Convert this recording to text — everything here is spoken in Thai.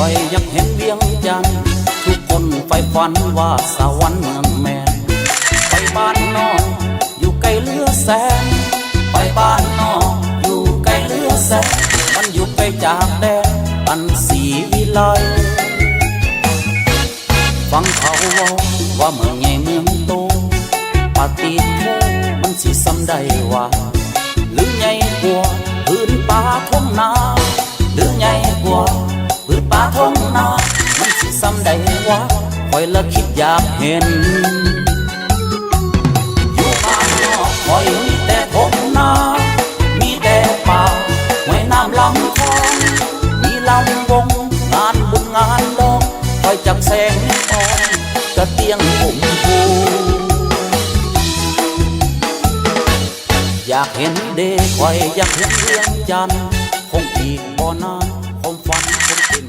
อยอยากเห็นเวียงจันทร์ทุกคนใฝ่ฝันว่าสวรรค์เมืองแมนไปบ้านนอกอยู่ไกลเลือแสนไปบ้านนอกอยู่ไกลเลือแสนมันอยู่ไกลจากแดนอันศรีวิไลฟังเขาว่าเมืองใหญ่เมืองโตปาฏิโมกข์มันสิซ้ำได้ว่าหรือใหญ่กว่าพื้นป่าทุ่งนาหรือใหญ่กว่าพื้นป่าทุ่งนามันสิซ้ำได้ว่าคอยละคิดอยากเห็นอยู่บ้านนอกคอยมีแต่ทุ่งนามีแต่ป่าห้วยน้ำลำคลองมีลำวงงานบุญงานดอกคอยจังแสงทองกระเตียงผมพูอยากเห็นเด็กคอยอยากเห็นเรื่องจันทร์คงอีกบ่นานความฝันคงเป็น